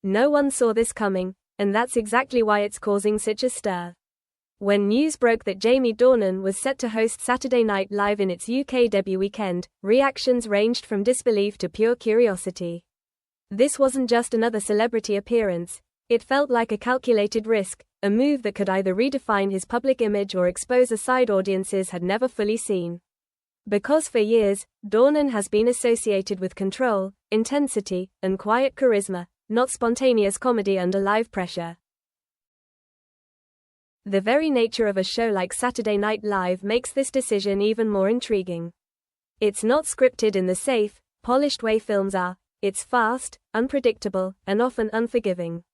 No one saw this coming, and that's exactly why it's causing such a stir. When news broke that Jamie Dornan was set to host Saturday Night Live in its UK debut weekend, reactions ranged from disbelief to pure curiosity. This wasn't just another celebrity appearance. It felt like a calculated risk, a move that could either redefine his public image or expose a side audiences had never fully seen. Because for years, Dornan has been associated with control, intensity, and quiet charisma, not spontaneous comedy under live pressure. The very nature of a show like Saturday Night Live makes this decision even more intriguing. It's not scripted in the safe, polished way films are. It's fast, unpredictable, and often unforgiving.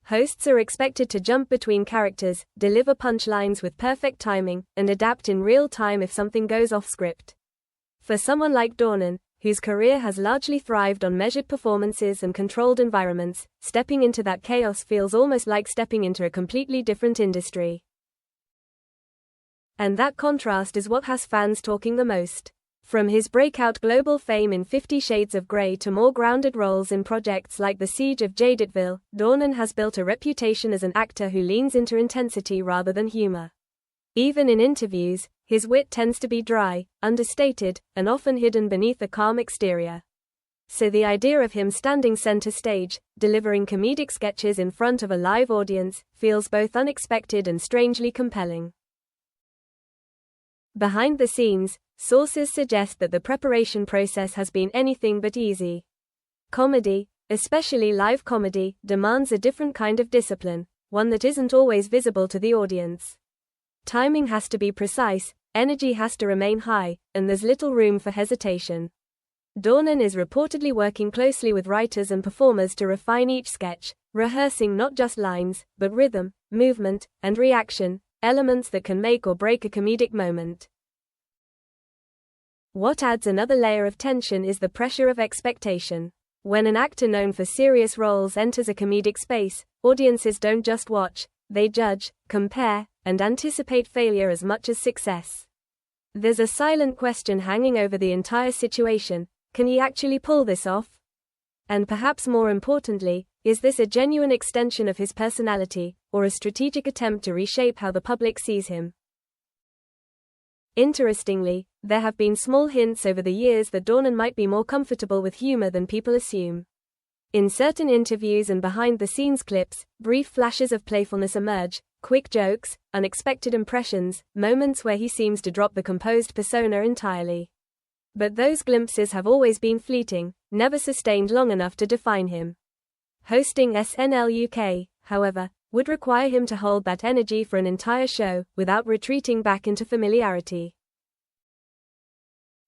Hosts are expected to jump between characters, deliver punchlines with perfect timing, and adapt in real time if something goes off script. For someone like Dornan, whose career has largely thrived on measured performances and controlled environments, stepping into that chaos feels almost like stepping into a completely different industry. And that contrast is what has fans talking the most. From his breakout global fame in 50 Shades of Grey to more grounded roles in projects like The Siege of Jadotville, Dornan has built a reputation as an actor who leans into intensity rather than humor. Even in interviews, his wit tends to be dry, understated, and often hidden beneath a calm exterior. So the idea of him standing center stage, delivering comedic sketches in front of a live audience, feels both unexpected and strangely compelling. Behind the scenes, sources suggest that the preparation process has been anything but easy. Comedy, especially live comedy, demands a different kind of discipline, one that isn't always visible to the audience. Timing has to be precise, energy has to remain high, and there's little room for hesitation. Dornan is reportedly working closely with writers and performers to refine each sketch, rehearsing not just lines, but rhythm, movement, and reaction, elements that can make or break a comedic moment. What adds another layer of tension is the pressure of expectation. When an actor known for serious roles enters a comedic space, audiences don't just watch, they judge, compare, and anticipate failure as much as success. There's a silent question hanging over the entire situation: can he actually pull this off? And perhaps more importantly, is this a genuine extension of his personality, or a strategic attempt to reshape how the public sees him? Interestingly, there have been small hints over the years that Dornan might be more comfortable with humor than people assume. In certain interviews and behind-the-scenes clips, brief flashes of playfulness emerge, quick jokes, unexpected impressions, moments where he seems to drop the composed persona entirely. But those glimpses have always been fleeting, never sustained long enough to define him. Hosting SNL UK, however, would require him to hold that energy for an entire show, without retreating back into familiarity.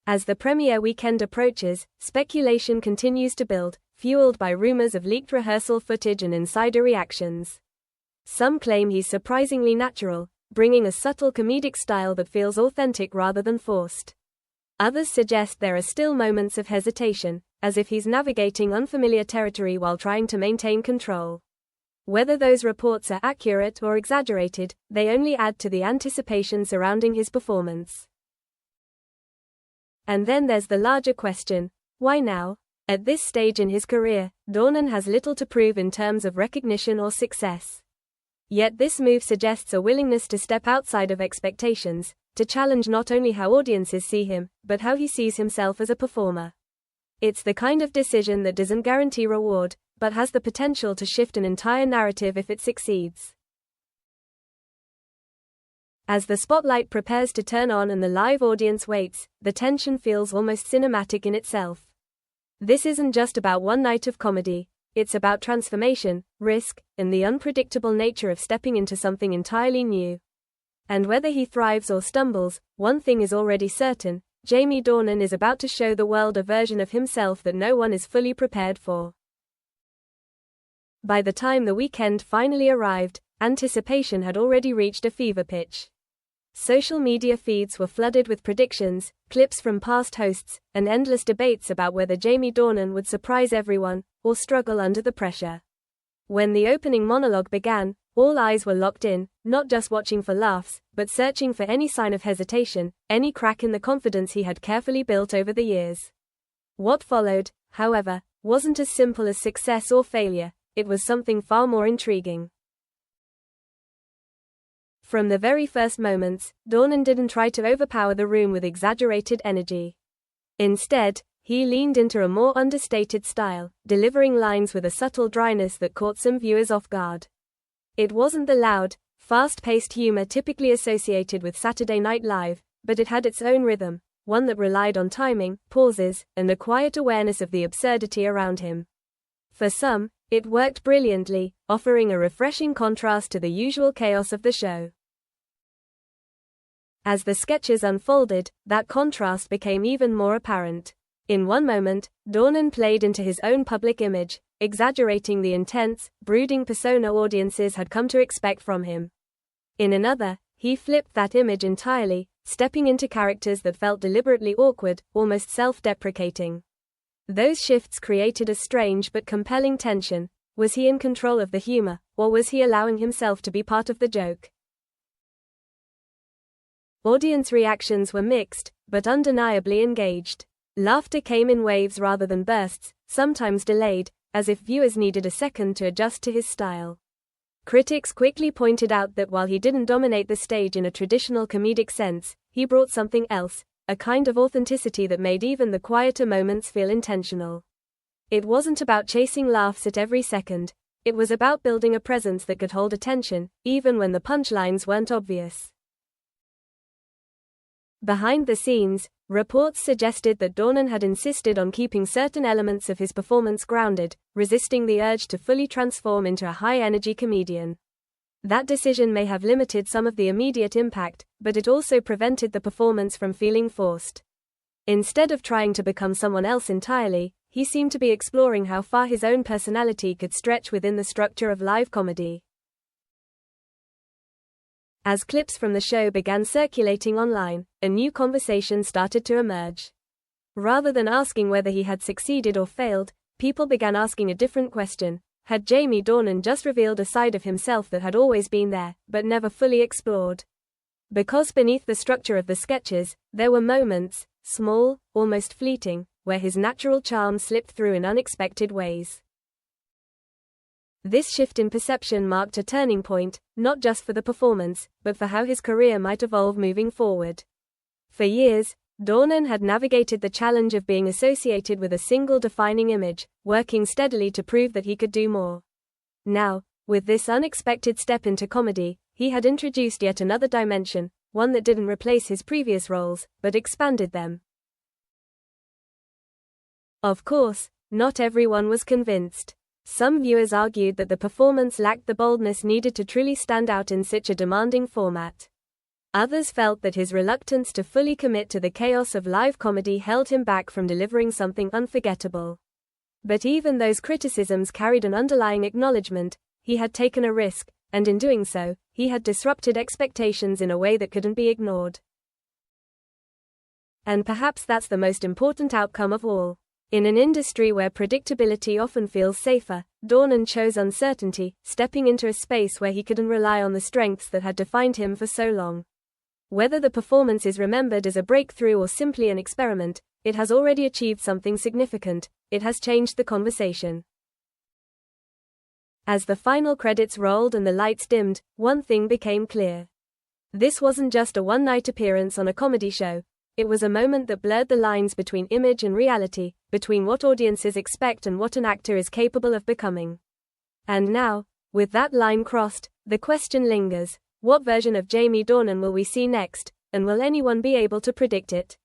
As the premiere weekend approaches, speculation continues to build, fueled by rumors of leaked rehearsal footage and insider reactions. Some claim he's surprisingly natural, bringing a subtle comedic style that feels authentic rather than forced. Others suggest there are still moments of hesitation, as if he's navigating unfamiliar territory while trying to maintain control. Whether those reports are accurate or exaggerated, they only add to the anticipation surrounding his performance. And then there's the larger question: why now? At this stage in his career, Dornan has little to prove in terms of recognition or success. Yet this move suggests a willingness to step outside of expectations, to challenge not only how audiences see him, but how he sees himself as a performer. It's the kind of decision that doesn't guarantee reward, but has the potential to shift an entire narrative if it succeeds. As the spotlight prepares to turn on and the live audience waits, the tension feels almost cinematic in itself. This isn't just about one night of comedy, it's about transformation, risk, and the unpredictable nature of stepping into something entirely new. And whether he thrives or stumbles, one thing is already certain: Jamie Dornan is about to show the world a version of himself that no one is fully prepared for. By the time the weekend finally arrived, anticipation had already reached a fever pitch. Social media feeds were flooded with predictions, clips from past hosts, and endless debates about whether Jamie Dornan would surprise everyone, or struggle under the pressure. When the opening monologue began, all eyes were locked in, not just watching for laughs, but searching for any sign of hesitation, any crack in the confidence he had carefully built over the years. What followed, however, wasn't as simple as success or failure. it was something far more intriguing. From the very first moments, Dornan didn't try to overpower the room with exaggerated energy. Instead, he leaned into a more understated style, delivering lines with a subtle dryness that caught some viewers off guard. It wasn't the loud, fast-paced humor typically associated with Saturday Night Live, but it had its own rhythm, one that relied on timing, pauses, and a quiet awareness of the absurdity around him. For some, it worked brilliantly, offering a refreshing contrast to the usual chaos of the show. As the sketches unfolded, that contrast became even more apparent. In one moment, Dornan played into his own public image, exaggerating the intense, brooding persona audiences had come to expect from him. In another, he flipped that image entirely, stepping into characters that felt deliberately awkward, almost self-deprecating. Those shifts created a strange but compelling tension. Was he in control of the humor, or was he allowing himself to be part of the joke? Audience reactions were mixed, but undeniably engaged. Laughter came in waves rather than bursts, sometimes delayed, as if viewers needed a second to adjust to his style. Critics quickly pointed out that while he didn't dominate the stage in a traditional comedic sense, he brought something else, a kind of authenticity that made even the quieter moments feel intentional. It wasn't about chasing laughs at every second, it was about building a presence that could hold attention, even when the punchlines weren't obvious. Behind the scenes, reports suggested that Dornan had insisted on keeping certain elements of his performance grounded, resisting the urge to fully transform into a high-energy comedian. That decision may have limited some of the immediate impact, but it also prevented the performance from feeling forced. Instead of trying to become someone else entirely, he seemed to be exploring how far his own personality could stretch within the structure of live comedy. As clips from the show began circulating online, a new conversation started to emerge. Rather than asking whether he had succeeded or failed, people began asking a different question. Had Jamie Dornan just revealed a side of himself that had always been there, but never fully explored? Because beneath the structure of the sketches, there were moments, small, almost fleeting, where his natural charm slipped through in unexpected ways. This shift in perception marked a turning point, not just for the performance, but for how his career might evolve moving forward. For years, Dornan had navigated the challenge of being associated with a single defining image, working steadily to prove that he could do more. Now, with this unexpected step into comedy, he had introduced yet another dimension, one that didn't replace his previous roles, but expanded them. Of course, not everyone was convinced. Some viewers argued that the performance lacked the boldness needed to truly stand out in such a demanding format. Others felt that his reluctance to fully commit to the chaos of live comedy held him back from delivering something unforgettable. But even those criticisms carried an underlying acknowledgement. He had taken a risk, and in doing so, he had disrupted expectations in a way that couldn't be ignored. And perhaps that's the most important outcome of all. In an industry where predictability often feels safer, Dornan chose uncertainty, stepping into a space where he couldn't rely on the strengths that had defined him for so long. Whether the performance is remembered as a breakthrough or simply an experiment, it has already achieved something significant. It has changed the conversation. As the final credits rolled and the lights dimmed, one thing became clear. This wasn't just a one-night appearance on a comedy show. It was a moment that blurred the lines between image and reality, between what audiences expect and what an actor is capable of becoming. And now, with that line crossed, the question lingers: what version of Jamie Dornan will we see next, and will anyone be able to predict it?